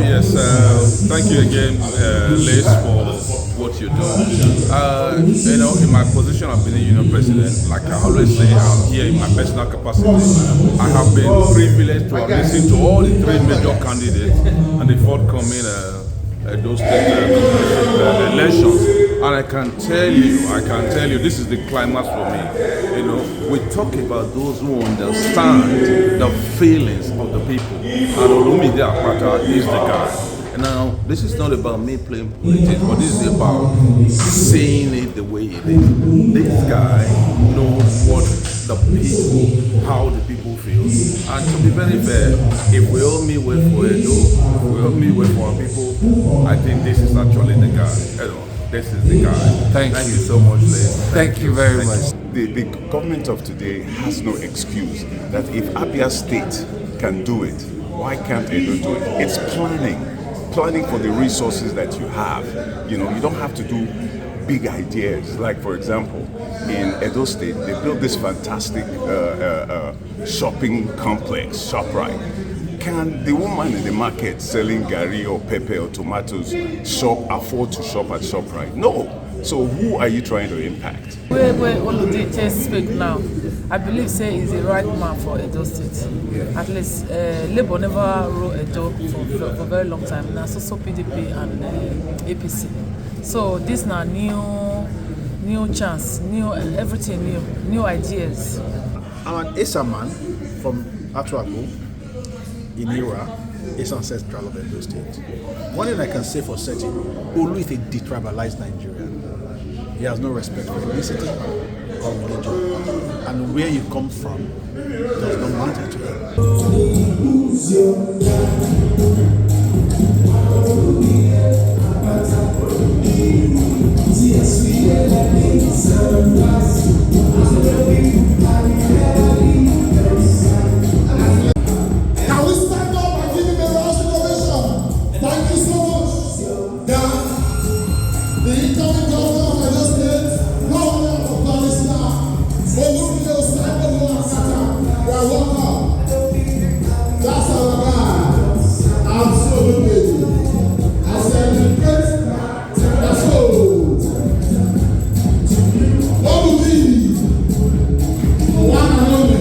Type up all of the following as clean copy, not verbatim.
Yes, thank you again, Liz, for what you're doing. In my position of being union president, like I always say, I'm here in my personal capacity. I have been privileged to have listened to all the three major candidates and the forthcoming those state elections. And I can tell you, this is the climax for me. We talk about those who understand the feelings of the people. And Olumide Akpata is the guy. Now, this is not about me playing politics, but this is about saying it the way it is. This guy knows what the people, how the people feel. And to be very fair, if we all meet wait for Edo, if we all meet wait for our people, I think this is actually the guy. This is the guy. Thank you so much, Liz. Thank you very much. The government of today has no excuse that if Abia State can do it, why can't Edo do it? It's planning for the resources that you have. You don't have to do big ideas. Like, for example, in Edo State, they built this fantastic shopping complex, ShopRite. Can the woman in the market selling gari or pepper or tomatoes afford to shop at ShopRite? No. So who are you trying to impact? Where Olumide just speak now, I believe say is the right man for Edo State. Yeah. At least Labour never ruled Edo for a very long time. Now so PDP and APC. So this now new chance, new everything new ideas. I'm an Esa man from Atuago in Ira, is ancestral of Edo State. One thing I can say for certain, Olu is a detribalized Nigerian. He has no respect for ethnicity or religion. And where you come from does not matter to the incoming governor of Edo State, governor of Diaspora, Olumide Osaigbovo Akpata, we are welcome. That's our guy. I'm so ready. I celebrate the soul. Olumide, one and only.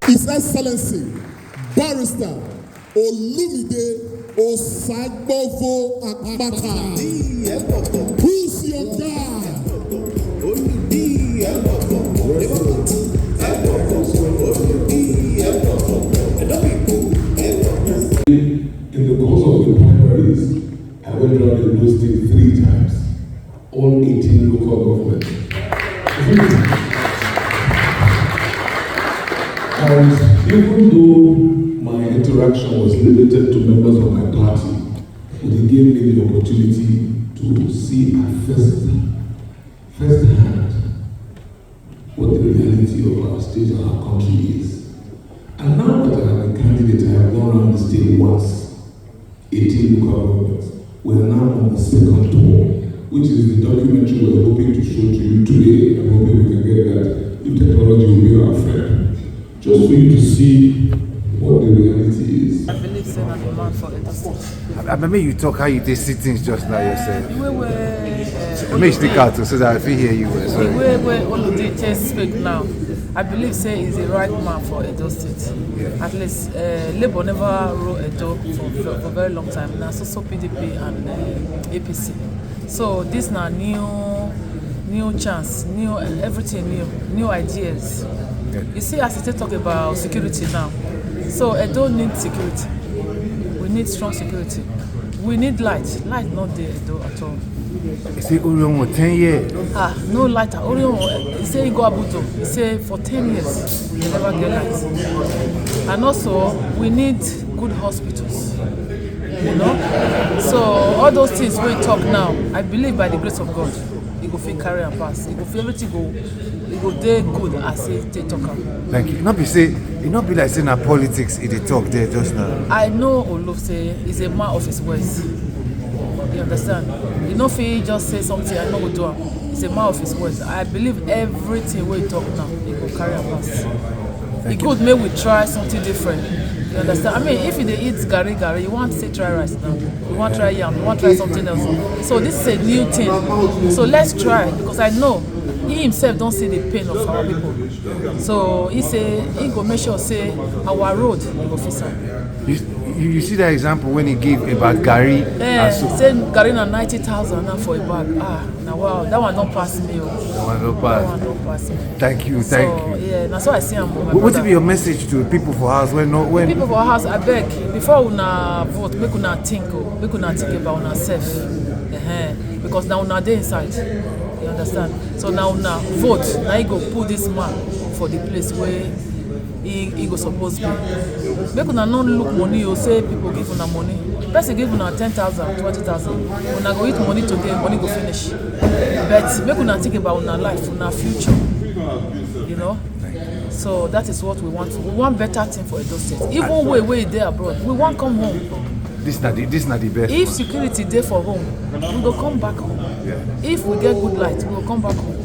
His Excellency, Barrister Olumide Osaigbovo Akpata. Who's your guy? In the course of the primaries, I went around in those states 3 times, all 18 local governments. And even though my interaction was limited to members of my party, they gave me the opportunity to see at first hand what the reality of our state and our country is. And now that I am a candidate, I have gone around the state once, 18 local governments. We are now on the second tour, which is the documentary we are hoping to show to you today. I'm hoping we can get that if technology will be our friend. Just for you to see what the reality is. I believe say na the man for Edo State. I remember you talk how you did see things just now yourself. We Make the car so that I feel hear you. The way Olumide just speak now, I believe say is the right man for Edo State. Yeah. At least Labour never ruled Edo for a very long time. Now so PDP and APC. So this now new chance, new everything new ideas. Yeah. You see, as I talk about security now, so Edo needs security. We need strong security. We need light. Light not there though at all. You say Orion 10 years. No light. Orion, he say he go Abuto. He say for 10 years they never get light. And also we need good hospitals. You know? So all those things we talk now, I believe by the grace of God, it go fit carry and pass. It go fit everything go. It go dey good as if they talk. Thank you. It not be like saying that politics in the talk there just now. I know Olof say he's a man of his words. You understand? You know if he just say something, I know we do. He's a man of his words. I believe everything we talk now, it will carry and pass. It could make we try something different. You understand? I mean, if you eat gari, you want to say try rice now. You want to try yam, you want to try something else. So this is a new thing. So let's try, because I know he himself don't see the pain of our people. So he say he go make sure say our road he go fix am. You see that example when he gave about Gary? Say Gary na 90,000 now for a bag. Now wow, that one don't pass me. That one don't pass me. Thank you. Yeah, that's why I see him. What will be your message to people for house when people for house? I beg before una vote, make una think about una self. Because now una dey inside. You understand? So now vote. Now you go put this man for the place where he go suppose be. Make una not look money or say people give una money. Person give una 10,000, 20,000. Una go eat money today, money go finish. But make una think about una life, una future. You know? So that is what we want. We want better thing for Edo State. Even way there abroad, we want come home. This not the best. If security there for home, we go come back home. Yeah. If we get good light, we will come back home.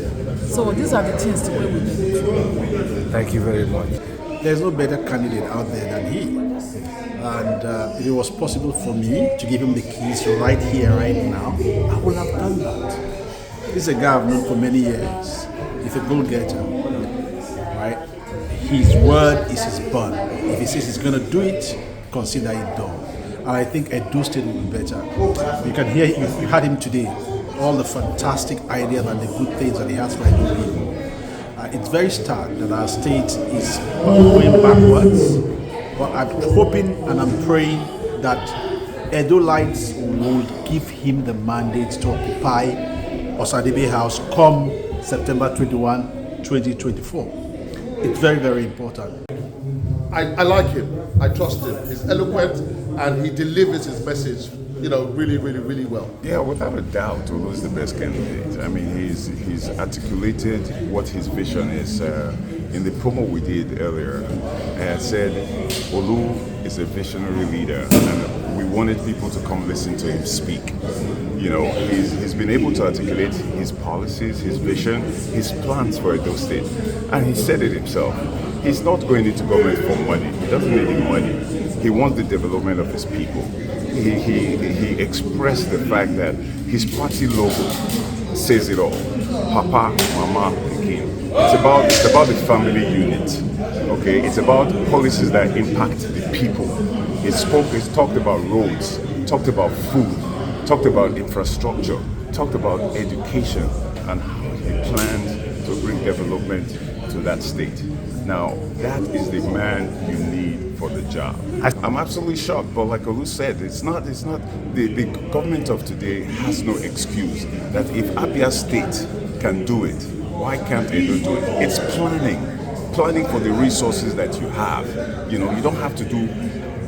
So these are the things the way we do. Thank you very much. There's no better candidate out there than he. And if it was possible for me to give him the keys right here, right now, I would have done that. This is a guy I've known for many years. He's a goal-getter, right? His word is his bond. If he says he's going to do it, consider it done. And I think Edo State will be better. You can hear, you heard him today, all the fantastic ideas and the good things that he has for Edo people. It's very sad that our state is going backwards, but I'm hoping and I'm praying that Edolites will give him the mandate to occupy Osaigbovo House come September 21, 2024. It's very, very important. I like him. I trust him. He's eloquent and he delivers his message, really, really, really well. Yeah, without a doubt, Olu's the best candidate. I mean, he's articulated what his vision is. In the promo we did earlier, I said Olu is a visionary leader, and we wanted people to come listen to him speak. He's been able to articulate his policies, his vision, his plans for Edo State, and he said it himself. He's not going into government for money. He doesn't need any money. He wants the development of his people. He expressed the fact that his party logo says it all. Papa, Mama, Pikin. It's about the family unit. Okay, it's about policies that impact the people. It's talked about roads, talked about food, talked about infrastructure, talked about education, and how he plans to bring development to that state. Now, that is the man you need for the job. I'm absolutely shocked, but like Olu said, it's not the government of today has no excuse that if Abia State can do it, why can't Edo do it? It's planning for the resources that you have. You don't have to do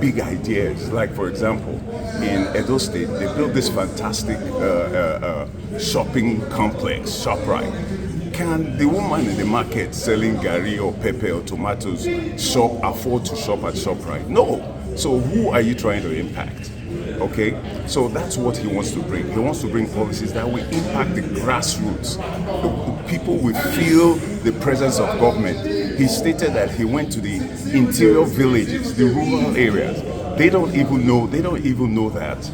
big ideas. Like, for example, in Edo State, they built this fantastic shopping complex, ShopRite. Can the woman in the market selling gari or pepper or tomatoes afford to shop at ShopRite? No. So who are you trying to impact? Okay, so that's what he wants to bring. He wants to bring policies that will impact the grassroots. The people will feel the presence of government. He stated that he went to the interior villages, the rural areas. They don't even know that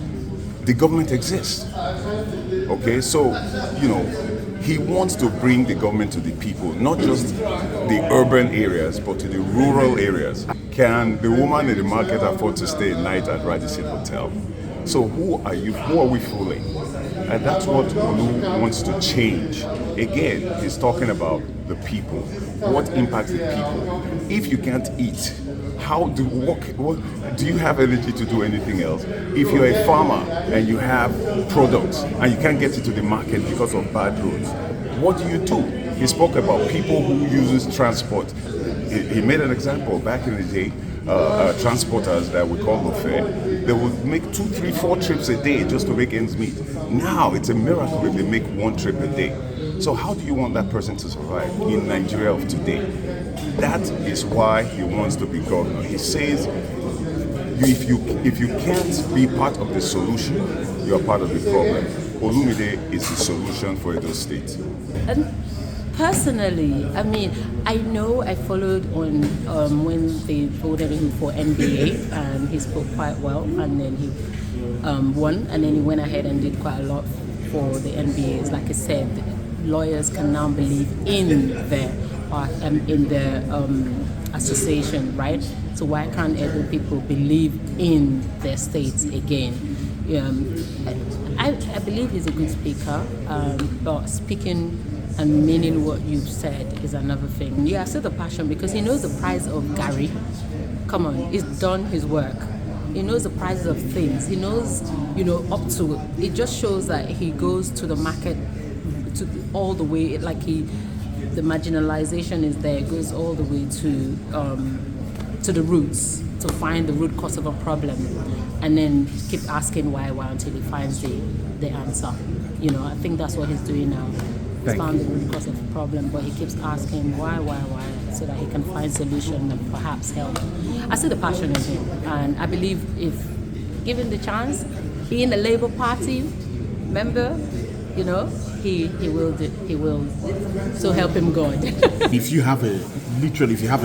the government exists. Okay, so he wants to bring the government to the people, not just the urban areas, but to the rural areas. Can the woman in the market afford to stay a night at Radisson Hotel? So who are we fooling? And that's what Olu wants to change. Again, he's talking about the people. What impacts the people? If you can't eat, how what do you have energy to do anything else? If you're a farmer and you have products and you can't get it to the market because of bad roads, what do you do? He spoke about people who uses transport. He made an example back in the day. Transporters that we call fair, they would make 2, 3, 4 trips a day just to make ends meet. Now it's a miracle if they make 1 trip a day. So how do you want that person to survive in Nigeria of today? That is why he wants to be governor. He says, if you can't be part of the solution, you are part of the problem. Olumide is the solution for Edos State. Personally, I mean, I know I followed on when they voted him for NBA, and he spoke quite well, and then he won, and then he went ahead and did quite a lot for the NBAs. Like I said, lawyers can now believe in their association, right? So why can't Edo people believe in their states again? I believe he's a good speaker, but speaking and meaning what you've said is another thing. Yeah, I see the passion because he knows the price of Gary. Come on, he's done his work. He knows the prices of things. He knows, up to it. It just shows that he goes to the market all the way. The marginalization is there. It goes all the way to the roots to find the root cause of a problem, and then keep asking why until he finds the answer. I think that's what he's doing now. He's found the root cause of the problem, but he keeps asking why, so that he can find solution and perhaps help. I see the passion in him, and I believe if given the chance, being a Labour Party member, he will. So help him God. If you have a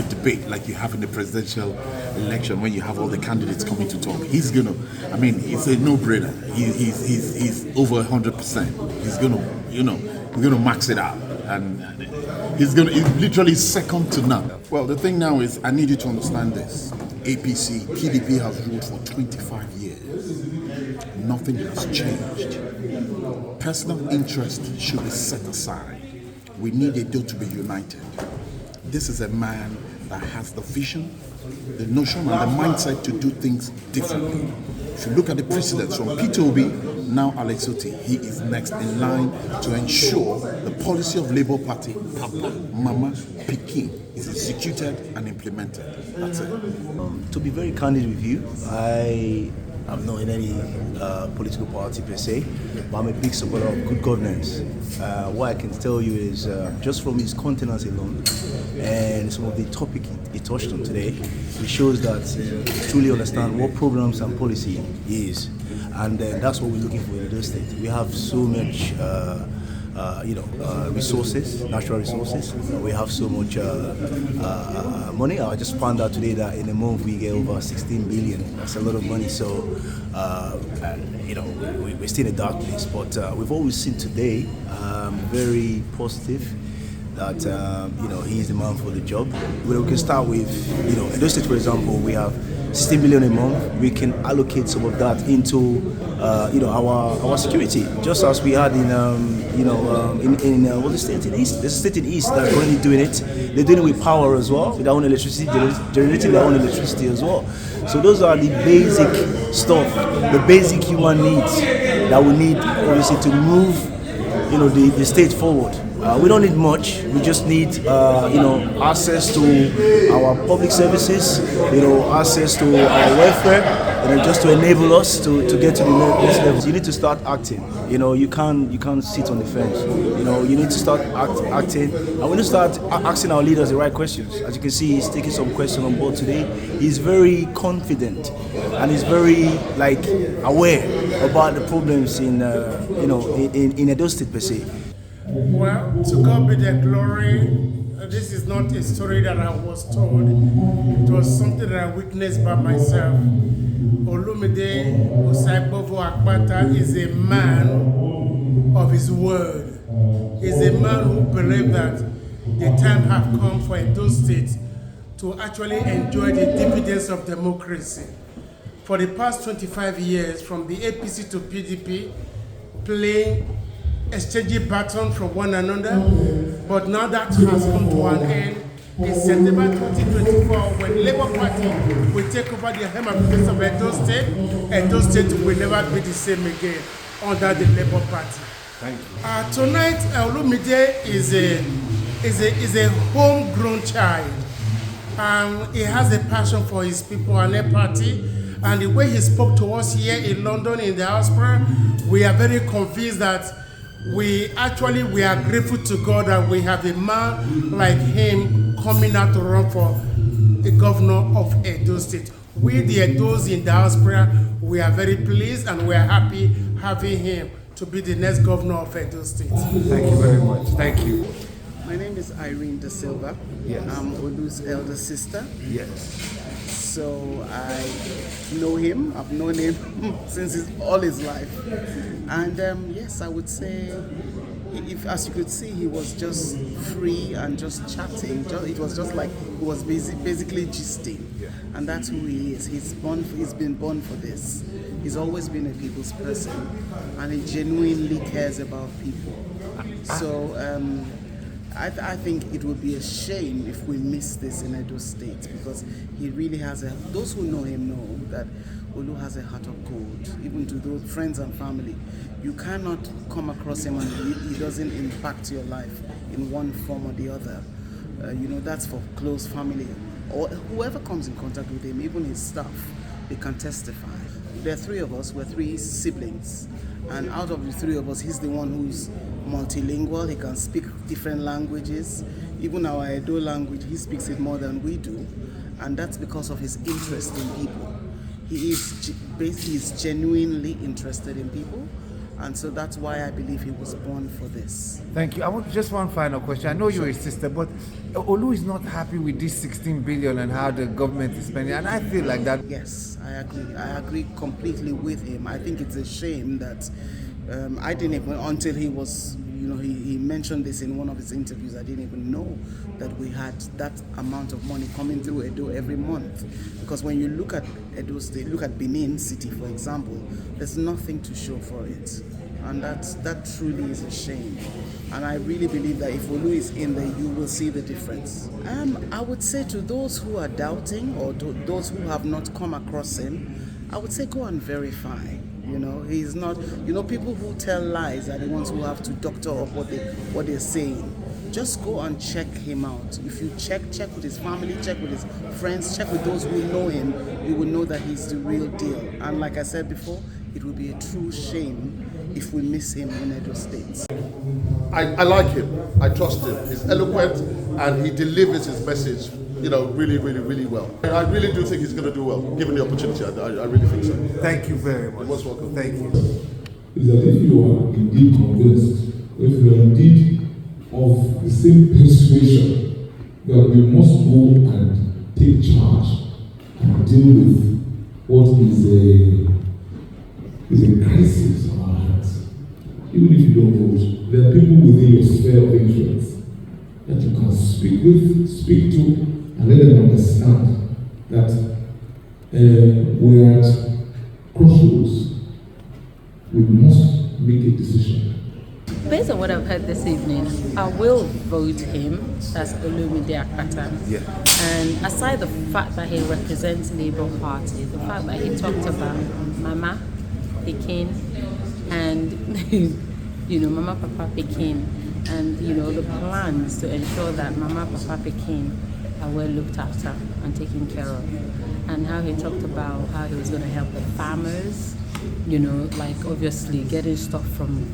debate like you have in the presidential election, when you have all the candidates coming to talk, it's a no-brainer. He's over 100%. He's gonna max it out, and he's literally second to none. Well, the thing now is, I need you to understand this. APC, PDP has ruled for 25 years. Nothing has changed. Personal interest should be set aside. We need Edo to be united. This is a man that has the vision, the notion, and the mindset to do things differently. If you look at the precedents from Peter Obi, now Alex Otti, he is next in line to ensure the policy of Labour Party, Papa, Mama, Pikin, is executed and implemented. That's it. To be very candid with you, I'm not in any political party per se, but I'm a big supporter of good governance. What I can tell you is, just from his countenance alone and some of the topic he touched on today, it shows that he truly understands what programs and policy is. And that's what we're looking for in Edo State. We have so much resources, natural resources. We have so much money. I just found out today that in a month we get over 16 billion. That's a lot of money. So, we're still in a dark place. But we've always seen today very positive that he's the man for the job. We can start with Edo State, for example. We have 16 billion a month. We can allocate some of that into our security, just as we had in what the state in East. There's a state in East that's currently doing it. They're doing it with power as well, with their own electricity, generating their own electricity as well. So those are the basic stuff, the basic human needs that we need, obviously, to move the state forward. We don't need much. We just need access to our public services, access to our welfare, just to enable us to get to the next level. You need to start acting. You can't sit on the fence. You need to start acting, and we need to start asking our leaders the right questions. As you can see, he's taking some questions on board today. He's very confident, and he's very aware about the problems in Edo State per se. Well, to God be the glory. This is not a story that I was told. It was something that I witnessed by myself. Olumide Osaigbovo Akpata is a man of his word. He's a man who believes that the time has come for Edo State to actually enjoy the dividends of democracy. For the past 25 years, from the APC to PDP, exchanging baton from one another, but now that has come to an end. in September 2024, when Labour Party will take over the helm of the of Edo State will never be the same again under the Labour Party. Thank you. Tonight, Olumide is a homegrown child. He has a passion for his people and their party. And the way he spoke to us here in London in the Diaspora, we are very convinced that we are grateful to God that we have a man like him coming out to run for the governor of Edo State. We, the Edos in Diaspora, we are very pleased and we are happy having him to be the next governor of Edo State. Thank you very much. Thank you. My name is Irene Da Silva. Yes. I'm Olu's elder sister. Yes. So I know him. I've known him since all his life. And yes, I would say, if as you could see, he was just free and just chatting. It was just like he was basically gisting. Yeah. And that's who he is. He's been born for this. He's always been a people's person. And he genuinely cares about people. So I think it would be a shame if we miss this in Edo State, because he really has those who know him know that Olu has a heart of gold, even to those friends and family. You cannot come across him and he doesn't impact your life in one form or the other. That's for close family or whoever comes in contact with him, even his staff, they can testify. There are three of us, we're three siblings. And out of the three of us, he's the one who's multilingual. He can speak different languages. Even our Edo language, he speaks it more than we do. And that's because of his interest in people. He is genuinely interested in people. And so that's why I believe he was born for this. Thank you. I want just one final question. I know you're a sister, but Olu is not happy with this 16 billion and how the government is spending. And I feel like that. Yes, I agree. I agree completely with him. I think it's a shame that I didn't even, until he was, he mentioned this in one of his interviews, I didn't even know that we had that amount of money coming through Edo every month. Because when you look at Edo State, look at Benin City, for example, there's nothing to show for it. And that truly is a shame. And I really believe that if Olu is in there, you will see the difference. I would say to those who are doubting or to those who have not come across him, I would say go and verify. He's not, people who tell lies are the ones who have to doctor up what they're saying. Just go and check him out. If you check with his family, check with his friends, check with those who know him, you will know that he's the real deal. And like I said before, it will be a true shame if we miss him in Edo State. I like him. I trust him. He's eloquent and he delivers his message, really, really, really well. I really do think he's going to do well, given the opportunity. I really think so. Thank you very much. You're most welcome. Thank you. Is that if you are indeed convinced, if you are indeed of the same persuasion that we must go and take charge and deal with what is a crisis on our hands. Even if you don't vote, there are people within your sphere of influence that you can speak to, and let them understand that we're at crossroads. We must make a decision. Based on what I've heard this evening, I will vote him. That's Olumide Akpata. Yeah. And aside the fact that he represents Labour Party, the fact that he talked about Mama Pekin and Mama Papa Pekin, and the plans to ensure that Mama Papa Pekin are well looked after and taken care of, and how he talked about how he was going to help the farmers, like obviously getting stuff from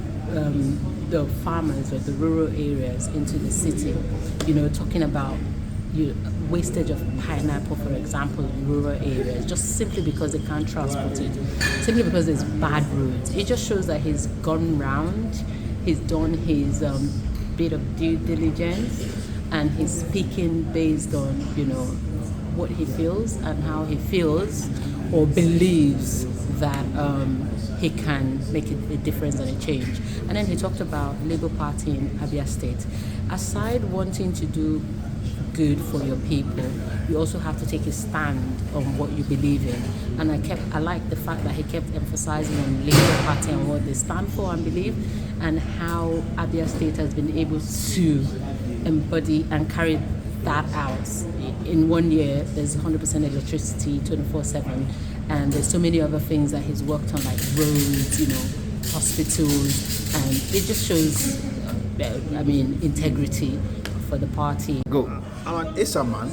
the farmers or the rural areas into the city, talking about wastage of pineapple, for example, in rural areas, just simply because they can't transport it, simply because there's bad roads. It just shows that he's gone round, he's done his bit of due diligence, and he's speaking based on, what he feels and how he feels or believes that he can make a difference and a change. And then he talked about Labour Party in Abia State. Aside wanting to do good for your people, you also have to take a stand on what you believe in. And I like the fact that he kept emphasizing on Labour Party and what they stand for and believe, and how Abia State has been able to embody and carry that hours. In 1 year, there's 100% electricity, 24/7, and there's so many other things that he's worked on, like roads, hospitals, and it just shows, integrity for the party. Go. I'm an Esa man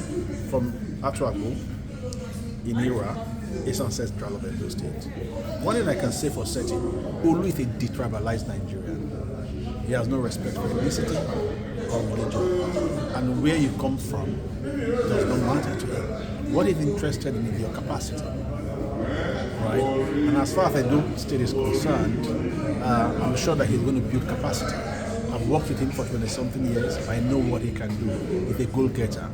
from Atuago in Ira, is ancestral of Edos State. One thing I can say for certain, Olumide detribalized Nigeria. He has no respect for ethnicity or religion. And where you come from does not matter to him. What he's interested in is your capacity. Right? And as far as Edo State is concerned, I'm sure that he's going to build capacity. I've worked with him for 20-something years. I know what he can do. He's a goal-getter.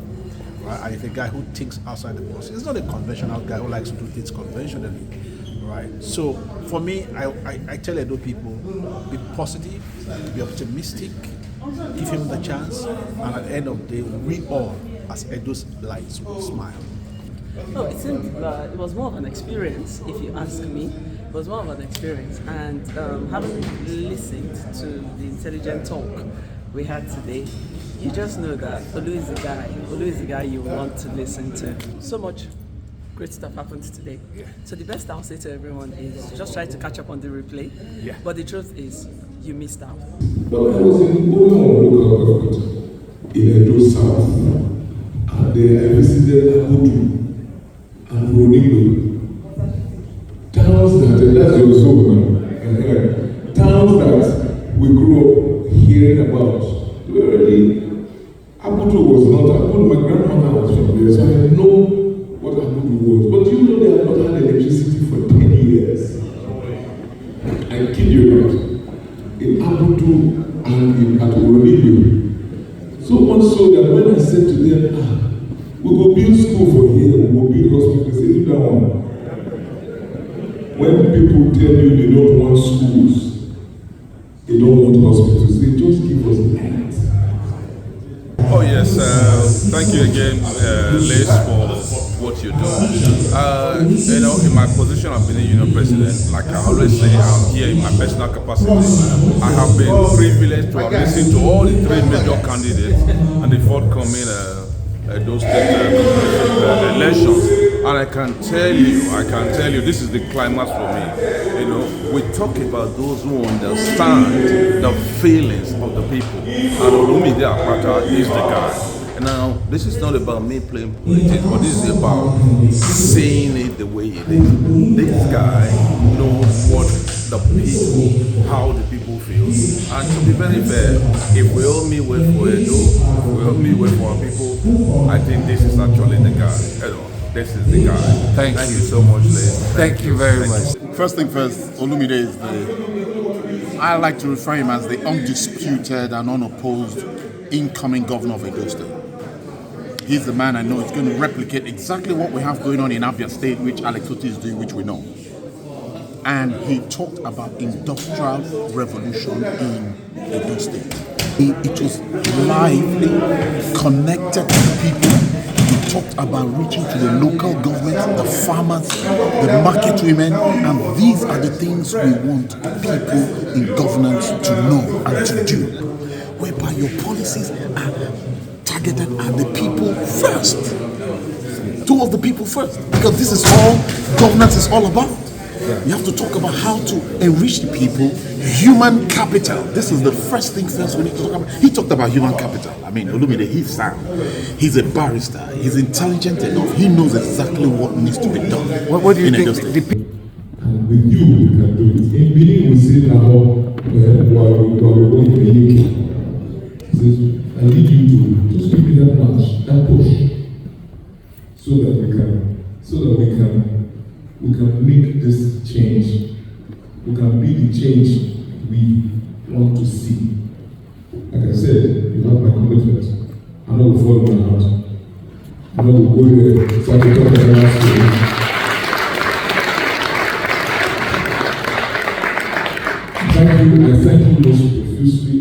Right? And he's a guy who thinks outside the box. He's not a conventional guy who likes to do things conventionally. Right? So for me, I tell Edo people, be positive, be optimistic, give him the chance, and at the end of the day, we all, as Edo's lights, will smile. No, it seemed it was more of an experience, if you ask me. It was more of an experience, and having listened to the intelligent talk we had today, you just know that Olu is the guy. Olu is the guy you want to listen to. So much great stuff happened today. Yeah. So the best I'll say to everyone is just try to catch up on the replay. Yeah. But the truth is, you missed out. But I was in local government in Edo South, and I visited Akpata and Olumide. Towns that's your zone now. Towns that we grew up hearing about. Akpata was not Akpata. My grandmother was from there, so I know what Akpata was. But you know they have not had electricity for 10 years. I kid you not. In Akpata and at Olumide. So much so that when I said to them, we will build school for here, we will build hospitals, they say, do that one. When people tell you they don't want schools, they don't want hospitals, they just give us land. Oh yes, thank you again, Les, for what you're doing. In my position of being a union president, like I always say, I'm here in my personal capacity. I have been privileged to have listened to all the three major candidates and the forthcoming those elections. And I can tell you, this is the climax for me. We talk about those who understand the feelings of the people. And Olumide Akpata is the guy. And now, this is not about me playing politics, but this is about seeing it the way it is. This guy knows what the people, how the people feel. And to be very fair, if we all meet well for Edo, if we all meet well for our people, I think this is actually the guy. This is the guy. Thank you so much, Les. Thank you very much. First thing first, Olumide is I like to refer him as the undisputed and unopposed incoming governor of Edo State. He's the man I know is going to replicate exactly what we have going on in Abia State, which Alex Otti is doing, which we know. And he talked about industrial revolution in Edo State. It was lively, connected to the people. He talked about reaching to the local government, the farmers, the market women, and these are the things we want people in governance to know and to do, whereby your policies are targeted at the people first. Towards the people first, because this is all governance is all about. You have to talk about how to enrich the people, human capital. This is the first thing first we need to talk about. He talked about human capital. I mean, Olumide, he's sound. He's a barrister. He's intelligent enough. He knows exactly what needs to be done. What do you think? And with you, we can do it. In Benin, we say now, while we're going to the UK, he says, I need you to just give me that nudge, that push, so that we can make this change. We can be the change we want to see. Like I said, you have my commitment. I'm not going to follow my heart. I'm not going to go there, start to talk about that. Thank you, and thank you most profusely.